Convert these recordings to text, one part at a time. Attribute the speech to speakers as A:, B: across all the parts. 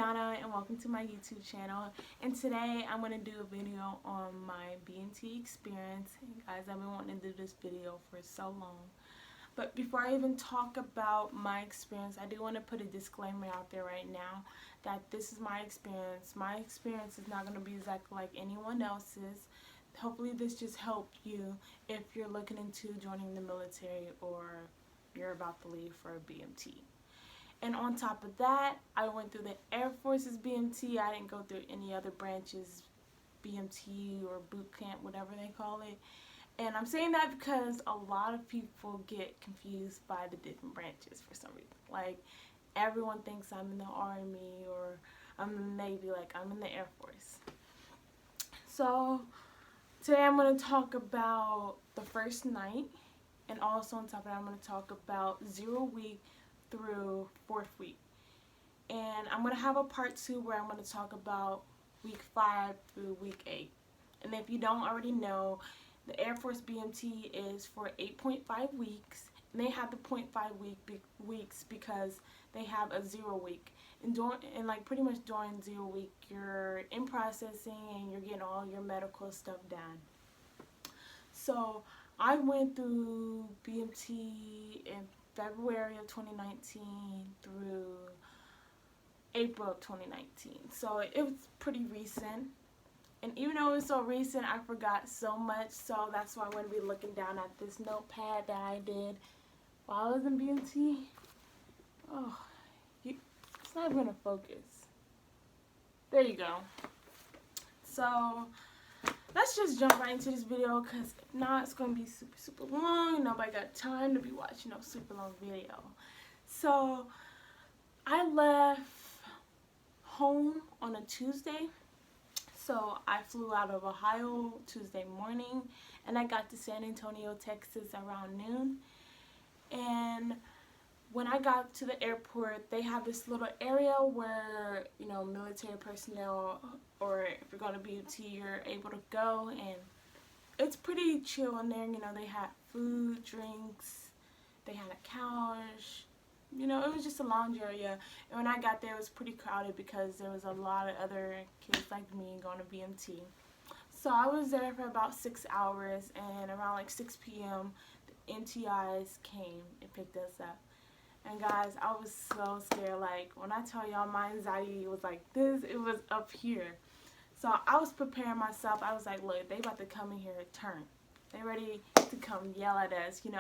A: Ayana and welcome to my YouTube channel, and today I'm going to do a video on my BMT experience. And guys, I've been wanting to do this video for so long, but before I even talk about my experience, I do want to put a disclaimer out there right now that this is my experience. My experience is not going to be exactly like anyone else's. Hopefully this just helped you if you're looking into joining the military or you're about to leave for a BMT. And on top of that, I went through the Air Force's BMT. I didn't go through any other branches, BMT or boot camp, whatever they call it. And I'm saying that because a lot of people get confused by the different branches for some reason. Like, everyone thinks I'm in the Army or I'm in the Navy, like I'm in the Air Force. So, today I'm going to talk about the first night, and also on top of that I'm going to talk about 0 week through 4th week. And I'm going to have a part 2 where I'm going to talk about week 5 through week 8. And if you don't already know, the Air Force BMT is for 8.5 weeks, and they have the 0.5 weeks because they have a 0 week. And like pretty much during 0 week, you're in processing and you're getting all your medical stuff done. So I went through BMT in February of 2019 through April of 2019. So it was pretty recent. And even though it was so recent, I forgot so much. So that's why I'm going to be looking down at this notepad that I did while I was in BMT. Oh, it's not going to focus. There you go. So let's just jump right into this video, because if not, it's going to be super long. Nobody got time to be watching no super long video. So I left home on a Tuesday. So I flew out of Ohio Tuesday morning, and I got to San Antonio, Texas around noon. And when I got to the airport, they have this little area where, you know, military personnel, or if you're going to BMT, you're able to go, and it's pretty chill in there. You know, they had food, drinks, they had a couch, you know, it was just a lounge area. And when I got there, it was pretty crowded because there was a lot of other kids like me going to BMT. So I was there for about 6 hours, and around like 6 p.m., the NTIs came and picked us up. And guys, I was so scared. Like, when I tell y'all my anxiety was like this, it was up here. So I was preparing myself. I was like, look, they about to come in here and turn. They ready to come yell at us. You know,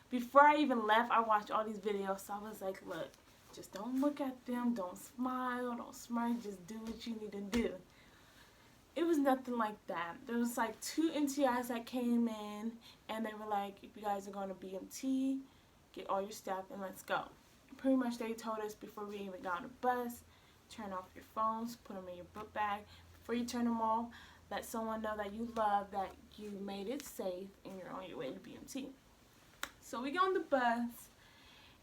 A: before I even left, I watched all these videos. So I was like, look, just don't look at them. Don't smile. Don't smirk. Just do what you need to do. It was nothing like that. There was like 2 NTIs that came in, and they were like, if you guys are going to BMT, get all your stuff and let's go. Pretty much they told us before we even got on the bus, turn off your phones, put them in your book bag. Before you turn them off, let someone know that you love, that you made it safe, and you're on your way to BMT. So we go on the bus,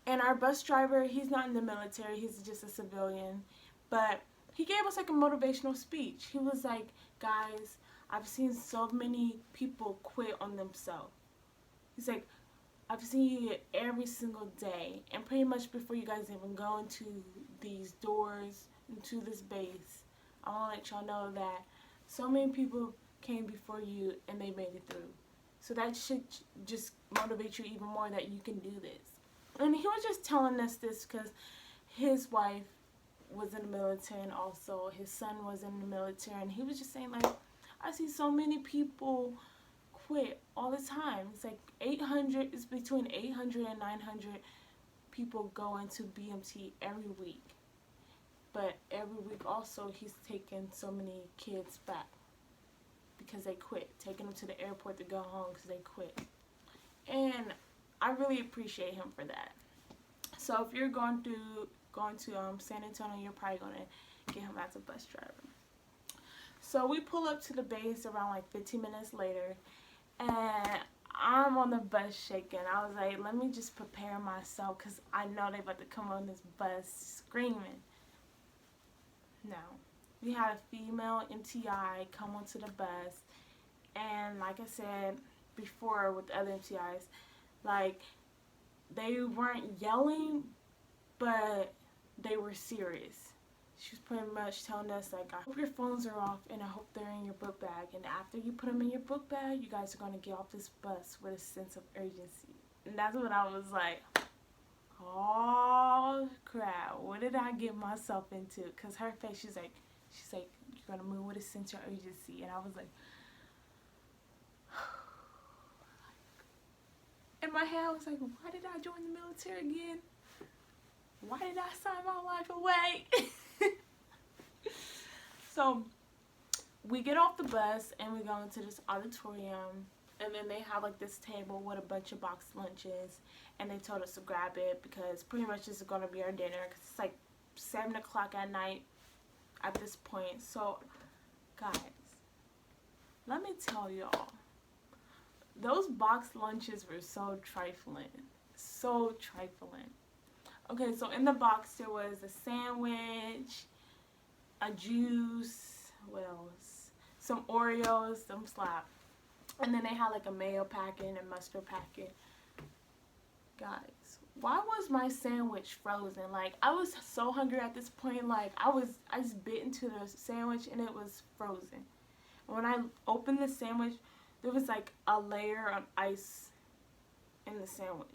A: and our bus driver, he's not in the military, he's just a civilian, but he gave us like a motivational speech. He was like, guys, I've seen so many people quit on themselves. He's like, I've seen it every single day, and pretty much before you guys even go into these doors, into this base, I want to let y'all know that so many people came before you and they made it through. So that should just motivate you even more that you can do this. And he was just telling us this because his wife was in the military, and also his son was in the military, and he was just saying, like, I see so many people quit all the time. It's like 800, it's between 800 and 900 people go into BMT every week. But every week also he's taking so many kids back because they quit, taking them to the airport to go home because they quit. And I really appreciate him for that. So if you're going to San Antonio, you're probably going to get him as a bus driver. So we pull up to the base around like 15 minutes later, and I'm on the bus shaking. I was like, let me just prepare myself because I know they about to come on this bus screaming. No. We had a female MTI come onto the bus, and like I said before with the other MTIs, like, they weren't yelling, but they were serious. she was pretty much telling us, like, I hope your phones are off and I hope they're in your book bag. And after you put them in your book bag, you guys are going to get off this bus with a sense of urgency. And that's when I was like, oh, crap. What did I get myself into? Because her face, she's like, you're going to move with a sense of urgency. And I was like, in my head, I was like, why did I join the military again? Why did I sign my life away? So we get off the bus and we go into this auditorium, and then they have like this table with a bunch of boxed lunches, and they told us to grab it because pretty much this is going to be our dinner, because it's like 7 o'clock at night at this point. So guys, let me tell y'all, those boxed lunches were so trifling. So trifling. Okay, so in the box there was a sandwich, a juice, what else? Some Oreos, some slap. And then they had like a mayo packet and a mustard packet. Guys, why was my sandwich frozen? Like, I was so hungry at this point. Like, I just bit into the sandwich and it was frozen. And when I opened the sandwich, there was like a layer of ice in the sandwich.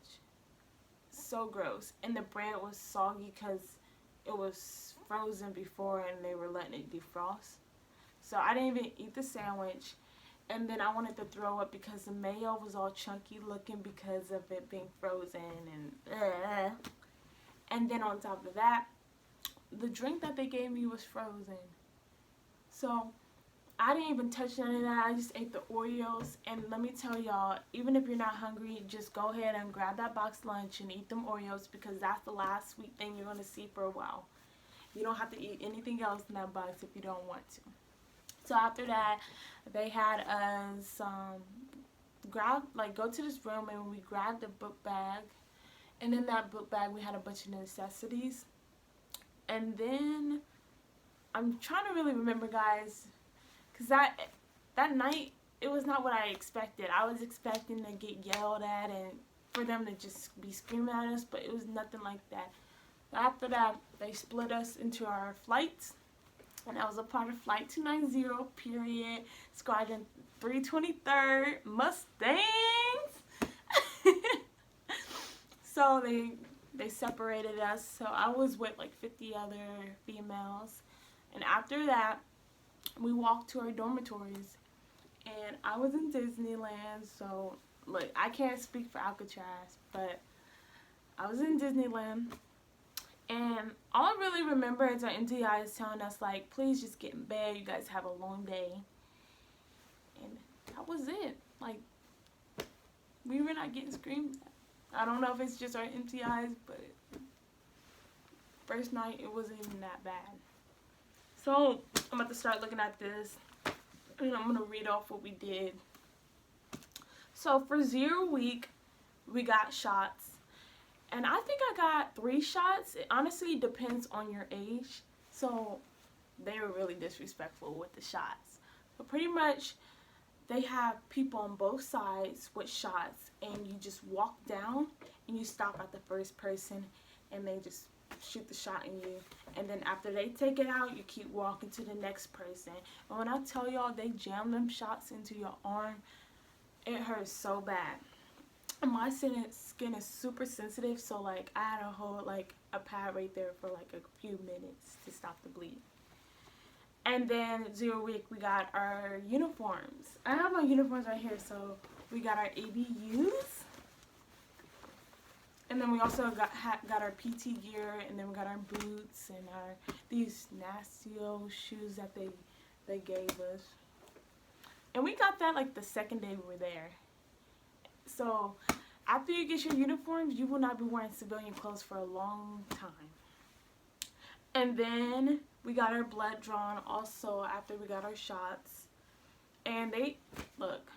A: So gross. And the bread was soggy because it was frozen before and they were letting it defrost. So I didn't even eat the sandwich. And then I wanted to throw up because the mayo was all chunky looking because of it being frozen. And then on top of that, the drink that they gave me was frozen. So I didn't even touch none of that. I just ate the Oreos. And let me tell y'all, even if you're not hungry, just go ahead and grab that boxed lunch and eat them Oreos, because that's the last sweet thing you're going to see for a while. You don't have to eat anything else in that box if you don't want to. So after that, they had us go to this room, and we grabbed a book bag. And in that book bag, we had a bunch of necessities. And then, I'm trying to really remember, guys, because that night, it was not what I expected. I was expecting to get yelled at and for them to just be screaming at us, but it was nothing like that. After that, they split us into our flights, and I was a part of Flight 290, period, Squadron 323rd, Mustangs. So they separated us, so I was with like 50 other females, and after that, we walked to our dormitories, and I was in Disneyland. So look, I can't speak for Alcatraz, but I was in Disneyland, and all I really remember is our MTI is telling us, like, please just get in bed, you guys have a long day, and that was it. Like, we were not getting screamed at. I don't know if it's just our MTIs, but first night it wasn't even that bad. So I'm about to start looking at this, and I'm going to read off what we did. So for 0 week, we got shots. And I think I got 3 shots. It honestly depends on your age. So they were really disrespectful with the shots. But pretty much, they have people on both sides with shots, and you just walk down and you stop at the first person, and they just shoot the shot in you. And then after they take it out, you keep walking to the next person. And when I tell y'all, they jam them shots into your arm, it hurts so bad. And my skin is super sensitive, so like I had to hold like a pad right there for like a few minutes to stop the bleed. And then 0 week, we got our uniforms. I have my uniforms right here. So we got our ABUs. And then we also got our PT gear, and then we got our boots and these nasty old shoes that they gave us. And we got that like the second day we were there. So after you get your uniforms, you will not be wearing civilian clothes for a long time. And then we got our blood drawn also after we got our shots. And look,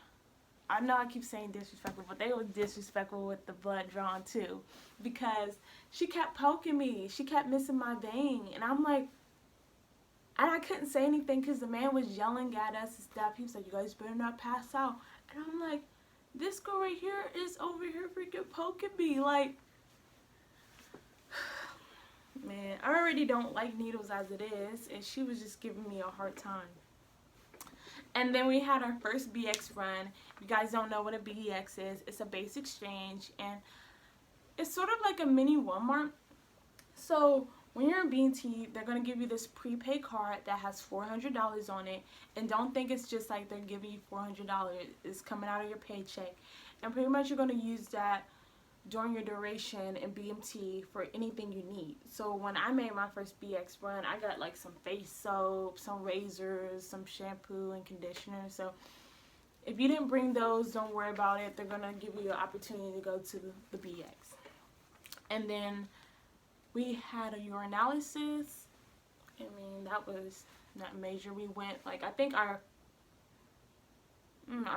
A: I know I keep saying disrespectful, but they were disrespectful with the blood drawn too, because she kept poking me. She kept missing my vein, and I'm like, and I couldn't say anything because the man was yelling at us and stuff. He was like, you guys better not pass out. And I'm like, this girl right here is over here freaking poking me. Like, Man, I already don't like needles as it is, and she was just giving me a hard time. And then we had our first BX run. If you guys don't know what a BX is, it's a base exchange, and it's sort of like a mini Walmart. So when you're in BMT, they're going to give you this prepaid card that has $400 on it. And don't think it's just like they're giving you $400. It's coming out of your paycheck. And pretty much you're going to use that during your duration in BMT for anything you need. So when I made my first BX run, I got like some face soap, some razors, some shampoo and conditioner. So if you didn't bring those, don't worry about it. They're going to give you an opportunity to go to the BX. And then we had a urinalysis. I mean, that was not major. We went, like, I think our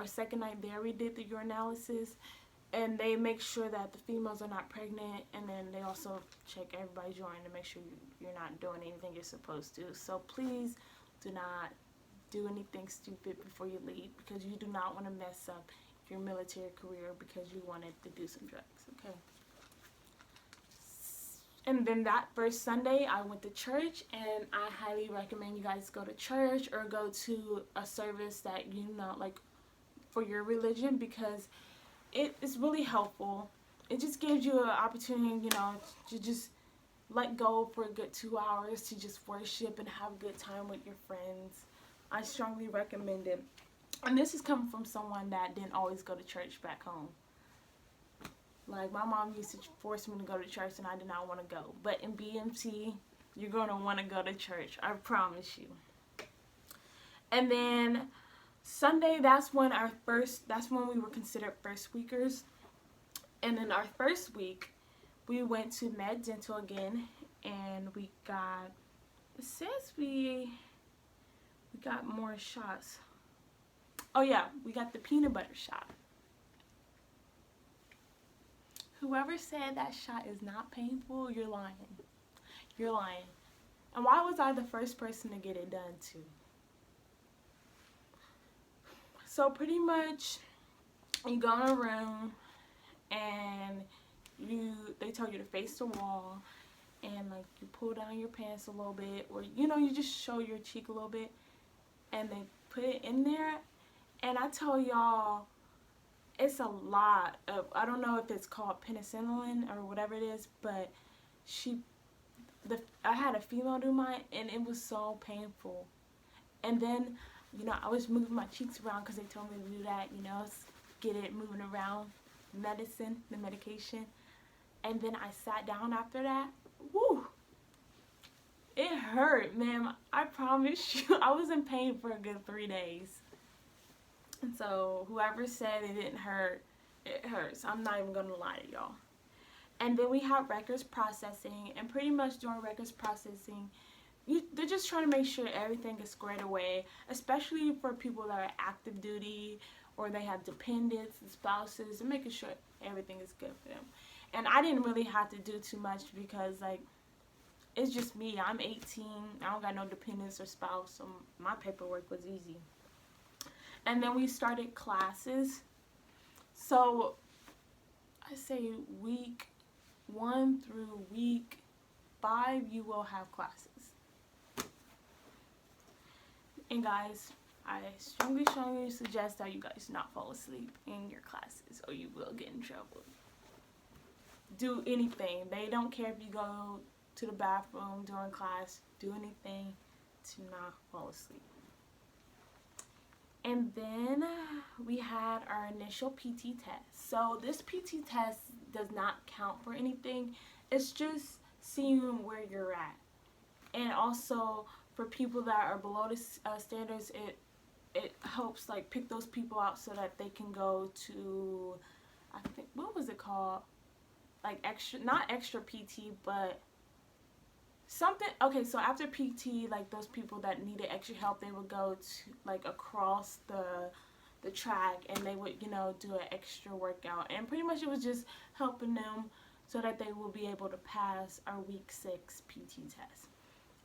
A: second night there, we did the urinalysis. And they make sure that the females are not pregnant. And then they also check everybody's urine to make sure you're not doing anything you're supposed to. So please do not do anything stupid before you leave, because you do not want to mess up your military career because you wanted to do some drugs, okay? And then that first Sunday, I went to church, and I highly recommend you guys go to church or go to a service that you know, like, for your religion, because it is really helpful. It just gives you an opportunity, you know, to just let go for a good 2 hours to just worship and have a good time with your friends. I strongly recommend it. And this is coming from someone that didn't always go to church back home. Like, my mom used to force me to go to church, and I did not want to go. But in BMT, you're going to want to go to church. I promise you. And then Sunday, that's when we were considered first weekers. And in our first week, we went to Med Dental again, and we got, it says we got more shots. Oh yeah, we got the peanut butter shot. Whoever said that shot is not painful, you're lying. You're lying. And why was I the first person to get it done too? So pretty much, you go in a room, and they tell you to face the wall, and like you pull down your pants a little bit, or you know, you just show your cheek a little bit, and they put it in there. And I tell y'all, it's a lot of, I don't know if it's called penicillin or whatever it is, but I had a female do mine, and it was so painful. And then, you know, I was moving my cheeks around because they told me to do that, you know, get it moving around, the medication. And then I sat down after that. Woo! It hurt, man. I promise you, I was in pain for a good 3 days. And so whoever said it didn't hurt, it hurts. I'm not even going to lie to y'all. And then we have records processing, and pretty much during records processing, they're just trying to make sure everything is squared away, especially for people that are active duty or they have dependents and spouses, and making sure everything is good for them. And I didn't really have to do too much because, like, it's just me. I'm 18. I don't got no dependents or spouse, so my paperwork was easy. And then we started classes. So I say week 1 through week 5, you will have classes. And guys, I strongly suggest that you guys not fall asleep in your classes, or you will get in trouble. Do anything. They don't care if you go to the bathroom during class. Do anything to not fall asleep. And then we had our initial PT test. So this PT test does not count for anything. It's just seeing where you're at. And also for people that are below the standards, it helps like pick those people out so that they can go to, I think, what was it called? Like extra, not extra PT, but something. Okay, so after PT, like those people that needed extra help, they would go to like across the track, and they would, you know, do an extra workout. And pretty much it was just helping them so that they will be able to pass our week 6 PT test.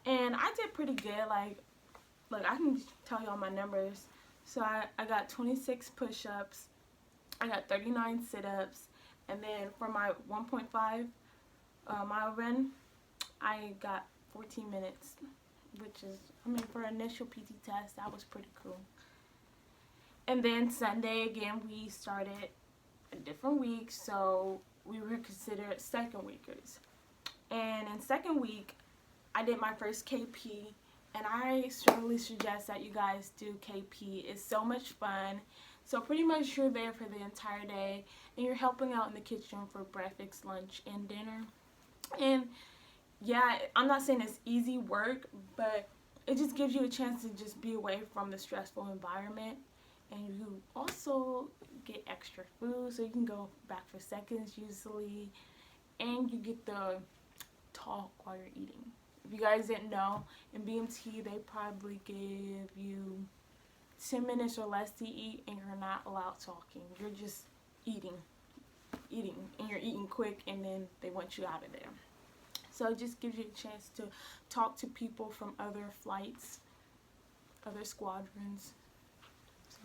A: And I did pretty good. Like I can tell y'all my numbers. So I got 26 push-ups, I got 39 sit-ups, and then for my 1.5 mile run, I got 14 minutes, which is, I mean, for an initial PT test, that was pretty cool. And then Sunday, again, we started a different week, so we were considered second weekers. And in second week, I did my first KP, and I strongly suggest that you guys do KP. It's so much fun. So pretty much you're there for the entire day, and you're helping out in the kitchen for breakfast, lunch, and dinner. And yeah, I'm not saying it's easy work, but it just gives you a chance to just be away from the stressful environment. And you also get extra food, so you can go back for seconds usually, and you get to talk while you're eating. If you guys didn't know, in BMT they probably give you 10 minutes or less to eat, and you're not allowed talking. You're just eating, and you're eating quick, and then they want you out of there. So it just gives you a chance to talk to people from other flights, other squadrons. So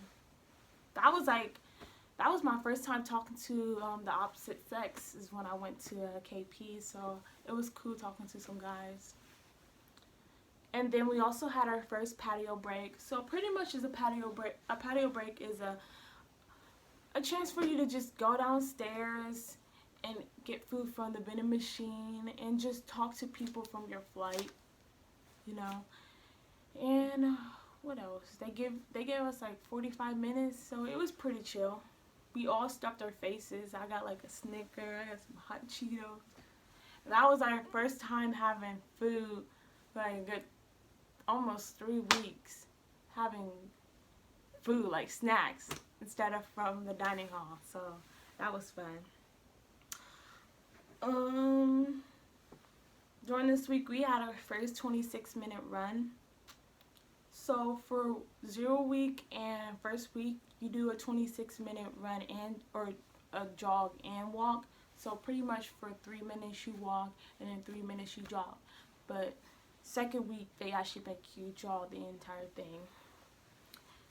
A: that was my first time talking to the opposite sex, is when I went to KP. So it was cool talking to some guys. And then we also had our first patio break. So pretty much is a patio break. A patio break is a chance for you to just go downstairs and get food from the vending machine and just talk to people from your flight, you know. And what else? They gave us like 45 minutes, so it was pretty chill. We all stuffed our faces. I got like a Snicker, I got some hot Cheetos. That was our first time having food, like almost 3 weeks, having food, like snacks, instead of from the dining hall. So that was fun. During this week, we had our first 26-minute run. So for 0 week and first week, you do a 26-minute run and or a jog and walk. So pretty much for 3 minutes you walk, and then 3 minutes you jog. But second week, they actually make you jog the entire thing.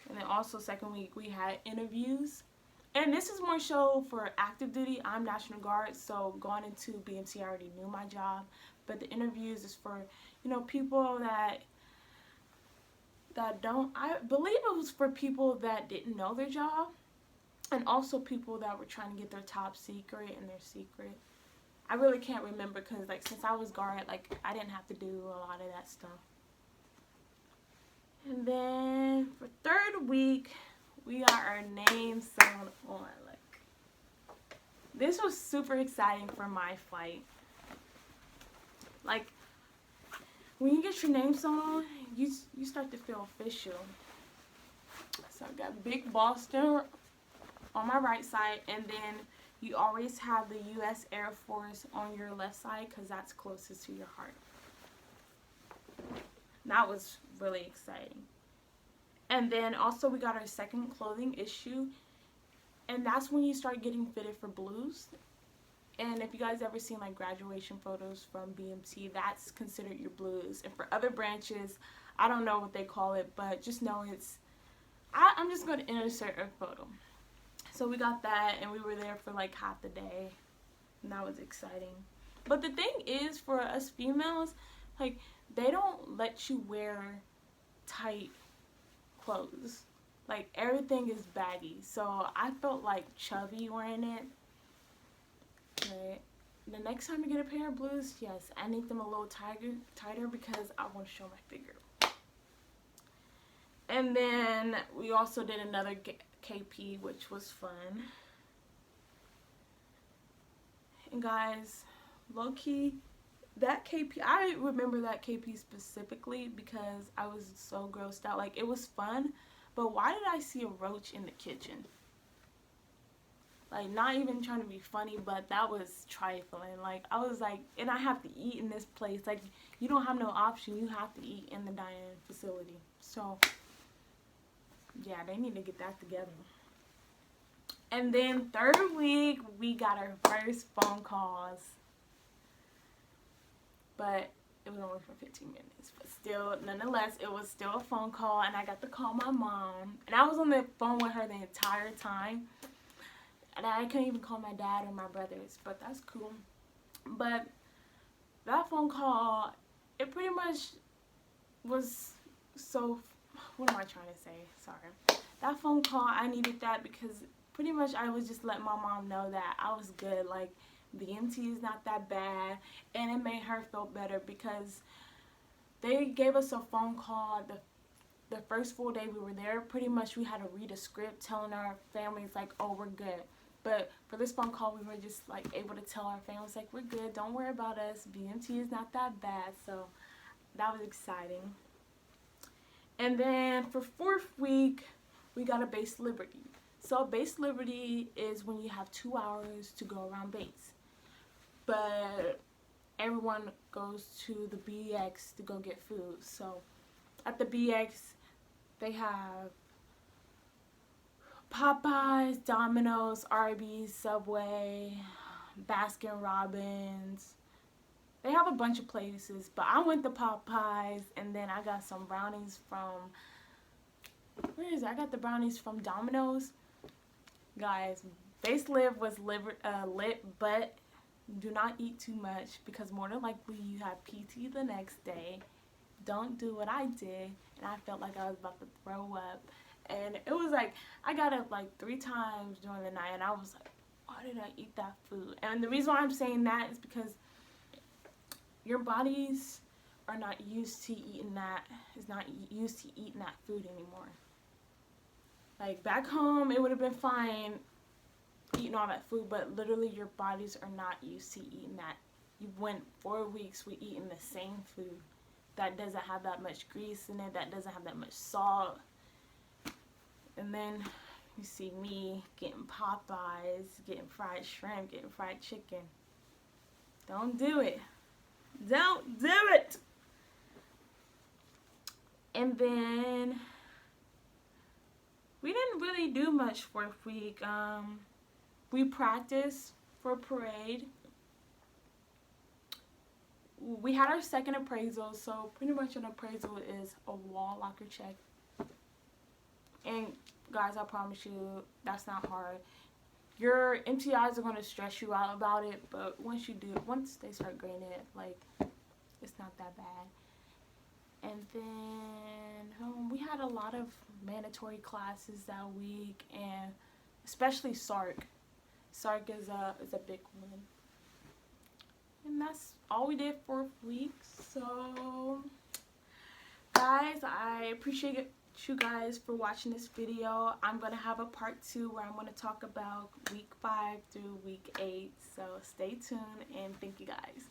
A: And then also second week, we had interviews. And this is more so for active duty. I'm National Guard, so going into BMT, I already knew my job. But the interviews is for, you know, people that don't, I believe it was for people that didn't know their job, and also people that were trying to get their top secret and their secret. I really can't remember, because like since I was guard, like I didn't have to do a lot of that stuff. And then for third week, we got our names sewn on. Like, this was super exciting for my flight. Like, when you get your name sewn on, you start to feel official. So I got Big Boston on my right side, and then you always have the U.S. Air Force on your left side, because that's closest to your heart. That was really exciting. And then also we got our second clothing issue, and that's when you start getting fitted for blues. And if you guys ever seen like graduation photos from BMT, that's considered your blues. And for other branches, I don't know what they call it, but just know it's, I'm just going to insert a photo. So we got that, and we were there for like half the day, and that was exciting. But the thing is, for us females, like, they don't let you wear tight clothes. Like, everything is baggy. So I felt like chubby wearing it. Right. The next time I get a pair of blues, yes, I need them a little tighter because I want to show my figure. And then we also did another KP, which was fun. And guys, low-key, that KP, I remember that KP specifically because I was so grossed out. Like, it was fun, but why did I see a roach in the kitchen? Like, not even trying to be funny, but that was trifling. Like, I was like, and I have to eat in this place. Like, you don't have no option. You have to eat in the dining facility. So, yeah, they need to get that together. And then third week, we got our first phone calls. But it was only for 15 minutes. But still, nonetheless, it was still a phone call, and I got to call my mom. And I was on the phone with her the entire time. And I couldn't even call my dad or my brothers, but that's cool. But that phone call, it pretty much was so, what am I trying to say? Sorry. That phone call, I needed that because pretty much I was just letting my mom know that I was good. Like, BMT is not that bad, and it made her feel better because they gave us a phone call the first full day we were there. Pretty much we had to read a script telling our families like, oh, we're good. But for this phone call, we were just like able to tell our families like, we're good, don't worry about us, BMT is not that bad. So that was exciting. And then for 4th week, we got a base liberty. So base liberty is when you have 2 hours to go around base. But everyone goes to the BX to go get food. So at the BX, they have Popeyes, Domino's, Arby's, Subway, Baskin Robbins. They have a bunch of places, but I went to Popeyes, and then I got some brownies from, where is it? I got the brownies from Domino's. Guys, base live was lit, but do not eat too much because more than likely you have PT the next day. Don't do what I did, and I felt like I was about to throw up. And it was like, I got up like 3 times during the night, and I was like, why did I eat that food? And the reason why I'm saying that is because your bodies are not used to eating that, is not used to eating that food anymore. Like back home, it would have been fine eating all that food, but literally your bodies are not used to eating that. You went 4 weeks with eating the same food that doesn't have that much grease in it, that doesn't have that much salt. And then you see me getting Popeyes, getting fried shrimp, getting fried chicken. Don't do it. Don't do it. And then we didn't really do much 4th week. We practiced for parade. We had our second appraisal, so pretty much an appraisal is a wall locker check. And guys, I promise you, that's not hard. Your MTIs are going to stress you out about it, but once they start grading it, like, it's not that bad. And then we had a lot of mandatory classes that week, and especially SARC. SARC is a big one. And that's all we did 4th week. So, guys, I appreciate you guys for watching this video. I'm going to have a part 2 where I'm going to talk about week 5 through week 8. So stay tuned, and thank you guys.